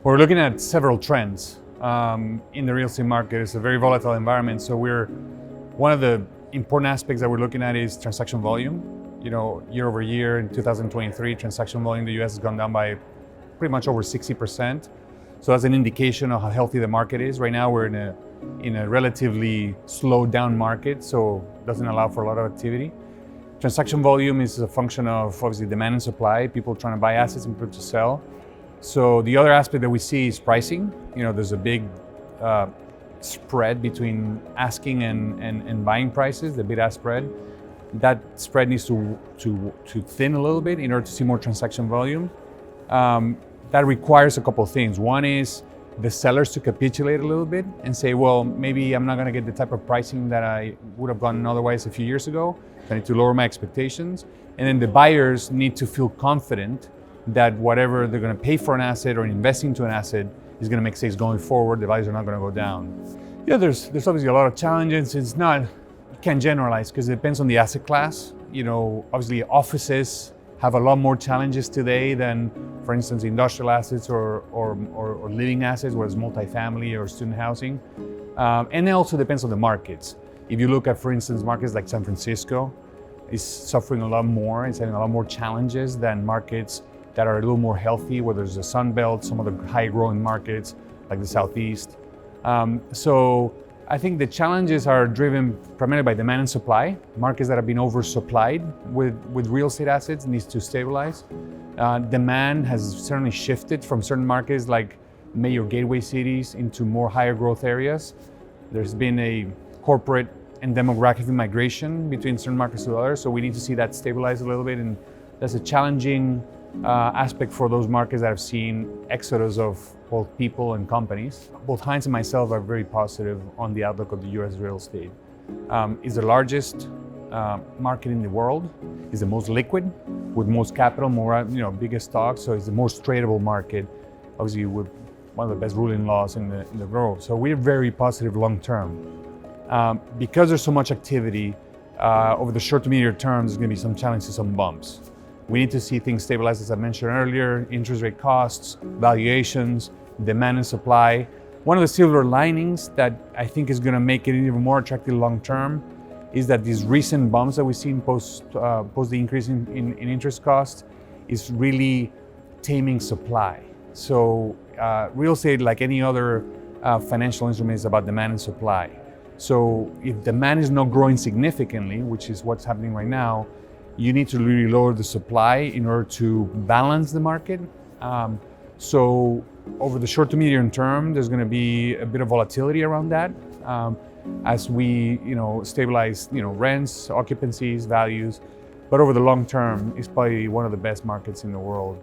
We're looking at several trends in the real estate market. It's a very volatile environment. So one of the important aspects that we're looking at is transaction volume. You know, year over year in 2023, transaction volume in the US has gone down by pretty much over 60%. So that's an indication of how healthy the market is. Right now we're in a relatively slowed down market, so it doesn't allow for a lot of activity. Transaction volume is a function of obviously demand and supply, people trying to buy assets and people to sell. So the other aspect that we see is pricing. You know, there's a big spread between asking and buying prices, the bid-ask spread. That spread needs to thin a little bit in order to see more transaction volume. That requires a couple of things. One is the sellers to capitulate a little bit and say, well, maybe I'm not going to get the type of pricing that I would have gotten otherwise a few years ago. I need to lower my expectations. And then the buyers need to feel confident that whatever they're going to pay for an asset or invest into an asset is going to make sense going forward. The values are not going to go down. Yeah, there's obviously a lot of challenges. You can't generalize because it depends on the asset class. You know, obviously offices have a lot more challenges today than, for instance, industrial assets or living assets, whether it's multifamily or student housing. And it also depends on the markets. If you look at, for instance, markets like San Francisco, is suffering a lot more. It's having a lot more challenges than markets that are a little more healthy, where there's the Sun Belt, some of the high-growing markets like the Southeast. So I think the challenges are driven primarily by demand and supply. Markets that have been oversupplied with real estate assets needs to stabilize. Demand has certainly shifted from certain markets like major gateway cities into more higher growth areas. There's been a corporate and demographic migration between certain markets to others, so we need to see that stabilize a little bit, and that's a challenging aspect for those markets that have seen exodus of both people and companies. Both Hines and myself are very positive on the outlook of the US real estate. It's the largest market in the world, it's the most liquid, with most capital, more biggest stocks, so it's the most tradable market, obviously with one of the best ruling laws in the world. So we're very positive long term. Because there's so much activity, over the short to medium term, there's going to be some challenges, some bumps. We need to see things stabilize, as I mentioned earlier, interest rate costs, valuations, demand and supply. One of the silver linings that I think is going to make it even more attractive long term is that these recent bumps that we've seen post the increase in interest costs is really taming supply. So real estate, like any other financial instrument, is about demand and supply. So if demand is not growing significantly, which is what's happening right now, you need to really lower the supply in order to balance the market. So over the short to medium term, there's going to be a bit of volatility around that as we stabilize rents, occupancies, values. But over the long term, it's probably one of the best markets in the world.